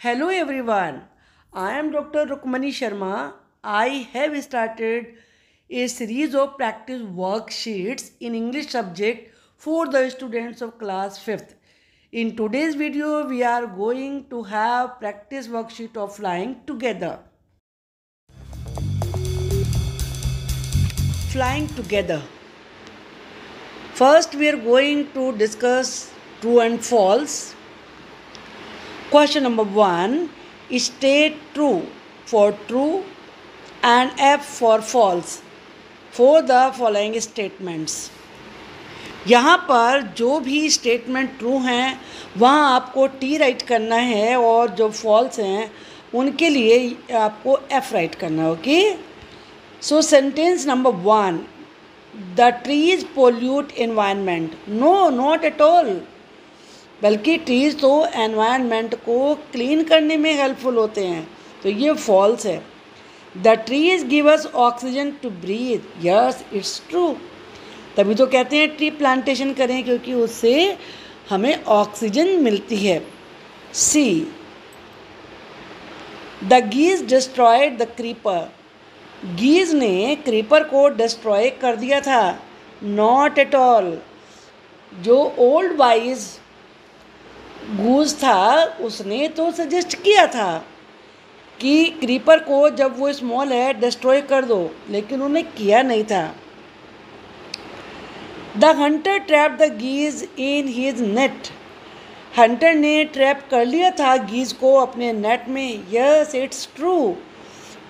Hello everyone, I am Dr. Rukmani Sharma. I have started a series of practice worksheets in English subject for the students of class 5th. In today's video, we are going to have practice worksheet of flying together. Flying together. First, we are going to discuss true and false. Question number 1, state true for true and F for false for the following statements. यहाँ पर जो भी statement true हैं वहाँ आपको T right करना है और जो फॉल्स हैं उनके लिए आपको एफ राइट करना है. Okay, so sentence number 1, the trees pollute environment. No, not at all. बल्कि ट्रीज तो एनवायरनमेंट को क्लीन करने में हेल्पफुल होते हैं, तो ये फॉल्स है. The trees give us oxygen to breathe. Yes, it's true. तभी तो कहते हैं ट्री प्लांटेशन करें, क्योंकि उससे हमें ऑक्सीजन मिलती है. सी, द गीज डिस्ट्रॉयड द क्रीपर. गीज ने क्रीपर को डिस्ट्रॉय कर दिया था. Not at all. जो ओल्ड वाइज गूज था उसने तो सजेस्ट किया था कि क्रीपर को जब वो स्मॉल है डिस्ट्रॉय कर दो, लेकिन उन्हें किया नहीं था. The hunter trap the geese in his net. Hunter ने ट्रैप कर लिया था गीज को अपने नेट में. Yes, it's true.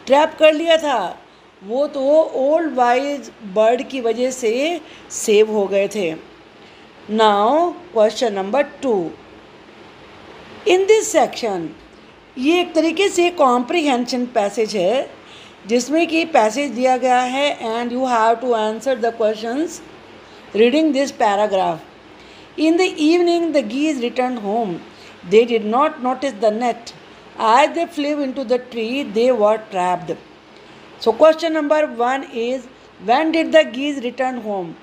ट्रैप कर लिया था. वो तो ओल्ड वाइज बर्ड की वजह से सेव हो गए थे. Now question number 2. In this section, ये एक तरीके से कॉम्प्रिहेंशन पैसेज है जिसमें कि पैसेज दिया गया है and you have to answer the questions reading this paragraph. In the evening the geese return home. They did not notice the net. As they flew into the tree they were trapped. So question number 1 is, when did the geese return home.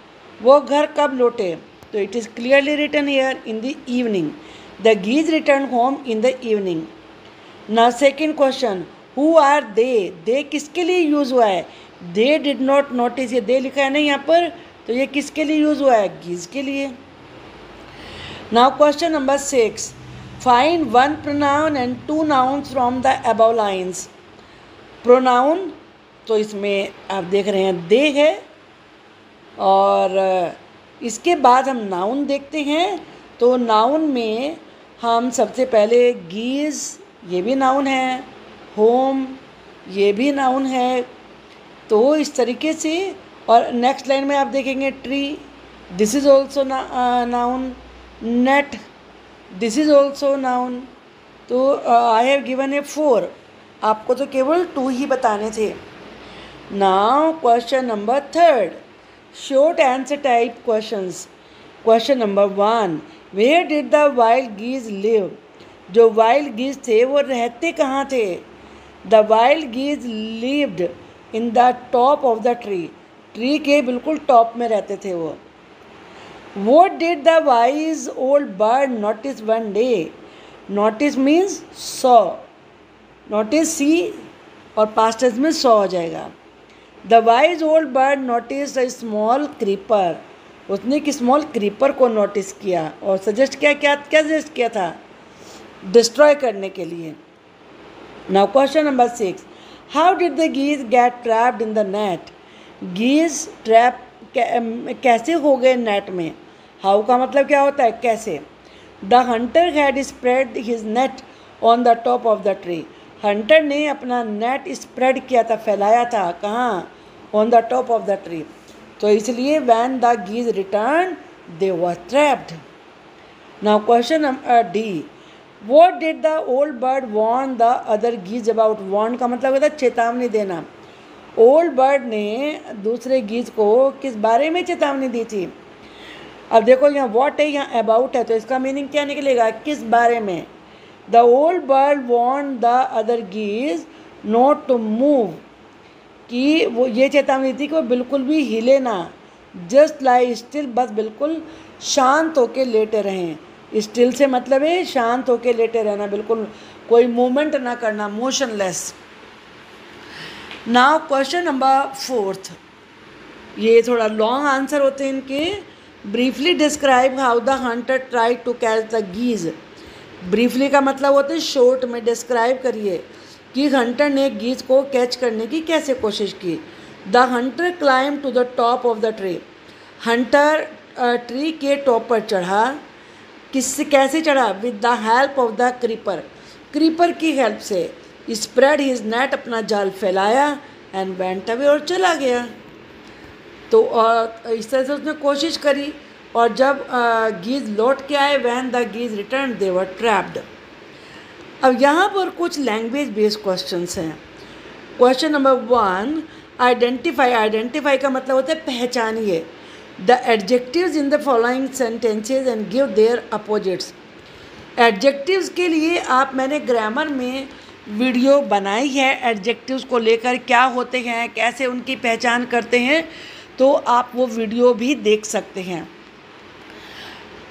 वो घर कब लौटे. तो it is clearly written here in the evening. The geese returned home in the evening. Now second question, who are they? They किसके लिए use हुआ है. They did not notice. ये they लिखा है ना यहाँ पर, तो ये किसके लिए यूज़ हुआ है. geese के लिए. Now question number 6, find one pronoun and two nouns from the above lines. Pronoun तो इसमें आप देख रहे हैं they है, और इसके बाद हम noun देखते हैं. तो नाउन में हम सबसे पहले गीज, ये भी नाउन है. होम, ये भी नाउन है. तो इस तरीके से, और नेक्स्ट लाइन में आप देखेंगे tree, this is also noun. Net, this is also noun. तो आई हैव गिवन ए 4. आपको तो केवल 2 ही बताने थे. Now question number 3, short answer type questions. Question number 1, where did the wild geese live. जो वाइल्ड गीज थे वो रहते कहाँ थे. The wild geese lived in the top of the tree. Tree के बिल्कुल टॉप में रहते थे वो. What did the wise old bird notice one day. Notice means saw. Notice see और पास्ट टेंस में सॉ हो जाएगा. The wise old bird notice a small creeper. उसने एक स्मॉल क्रीपर को नोटिस किया और सजेस्ट किया. क्या सजेस्ट किया था. डिस्ट्रॉय करने के लिए. Now question number 6, how did the geese get trapped in the net. Geese trap कैसे हो गए नेट में. हाउ का मतलब क्या होता है, कैसे. The Hunter had spread his net on the top of the tree. Hunter ने अपना नेट स्प्रेड किया था, फैलाया था. कहाँ. On the top of the tree. तो इसलिए when the geese returned they were trapped. Now question number D, what did the old bird warn the other geese about. warn का मतलब होता है चेतावनी देना. ओल्ड बर्ड ने दूसरे गीज को किस बारे में चेतावनी दी थी. अब देखो यहाँ what है, यहाँ about है, तो इसका मीनिंग क्या निकलेगा, किस बारे में. The old bird warned the other geese not to move. कि वो ये चेतावनी थी कि वो बिल्कुल भी हिले ना. जस्ट लाई स्टिल, बस बिल्कुल शांत होकर लेटे रहें. स्टिल से मतलब है शांत होके लेटे रहना, बिल्कुल कोई मूवमेंट ना करना, मोशनलेस। नाउ क्वेश्चन नंबर 4, ये थोड़ा लॉन्ग आंसर होते हैं इनके। Briefly describe how the hunter try to catch the geese. Briefly का मतलब होता है शॉर्ट में डिस्क्राइब करिए कि हंटर ने गीज को कैच करने की कैसे कोशिश की। The hunter climb to the top of the tree. Hunter tree के टॉप पर चढ़ा। किससे कैसे चढ़ा? With the help of the creeper. Creeper की हेल्प से। स्प्रेड हिज नेट, अपना जाल फैलाया, एंड वेंट अवे, और चला गया। तो इस तरह से उसने कोशिश करी, और जब गीज लौट के आए, when the geese return they were trapped. अब यहाँ पर कुछ लैंग्वेज बेस्ड क्वेश्चंस हैं। Question number 1, identify. आइडेंटिफाई का मतलब होता है पहचानिए the adjectives in the following sentences and give their opposites. Adjectives के लिए मैंने ग्रामर में वीडियो बनाई है, एडजेक्टिव्स को लेकर क्या होते हैं, कैसे उनकी पहचान करते हैं, तो आप वो वीडियो भी देख सकते हैं।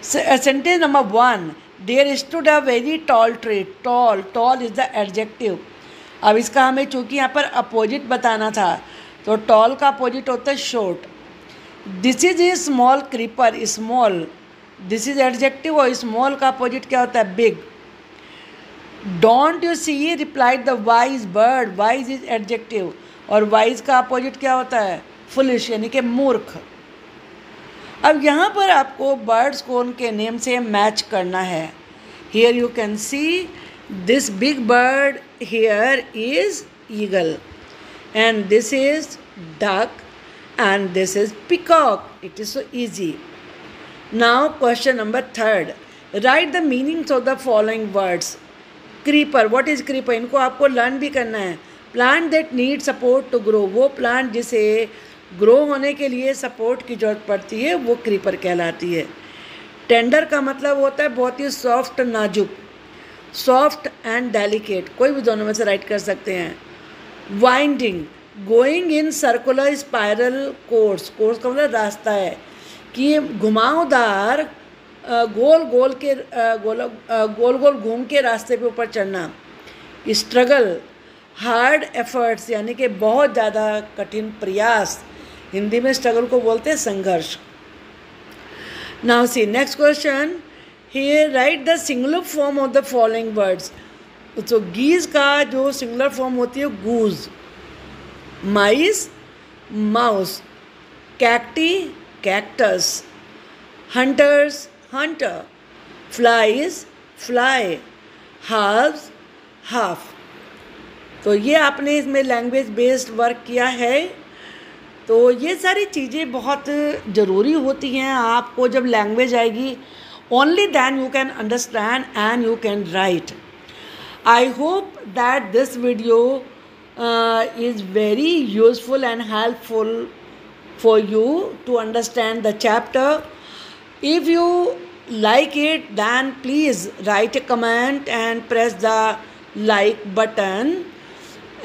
Sentence number 1, there stood a very tall tree. Tall, tall is the adjective. अब इसका हमें चूँकि यहाँ पर अपोजिट बताना था, तो टॉल का अपोजिट होता है short. This is a small creeper. Small, this is adjective, और स्मॉल का अपोजिट क्या होता है? Big. Don't you see, replied the wise bird. Wise is adjective, और वाइज का अपोजिट क्या होता है? फुलिश, यानी कि मूर्ख। अब यहाँ पर आपको बर्ड्स को उनके नेम से मैच करना है। Here you can see this big bird here is eagle, and this is duck, and this is peacock. It is so easy. Now question number 3, write the meanings of the following words. Creeper, what is creeper? इनको आपको learn भी करना है। Plant that need support to grow. वो plant जिसे grow होने के लिए सपोर्ट की जरूरत पड़ती है, वो क्रीपर कहलाती है। टेंडर का मतलब होता है बहुत ही सॉफ्ट, नाजुक। सॉफ्ट एंड डेलिकेट, कोई भी दोनों में से राइट कर सकते हैं। Winding, going in circular spiral course. Course का मतलब रास्ता है कि घुमावदार गोल गोल घूम के रास्ते पे ऊपर चढ़ना। स्ट्रगल, हार्ड एफर्ट्स, यानी कि बहुत ज़्यादा कठिन प्रयास। हिंदी में स्ट्रगल को बोलते हैं संघर्ष। Now see next question, here write the singular form of the following words. तो गीज का जो सिंगुलर फॉर्म होती है goose, mice, mouse, cacti, cactus, hunters, hunter, flies, fly, halves, half। तो ये आपने इसमें लैंग्वेज बेस्ड वर्क किया है। तो ये सारी चीज़ें बहुत ज़रूरी होती हैं आपको जब लैंग्वेज आएगी। Only then you can understand and you can write. I hope that this video is very useful and helpful for you to understand the chapter. If you like it, then please write a comment and press the like button,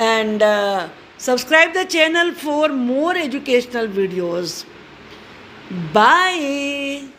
and subscribe the channel for more educational videos. Bye.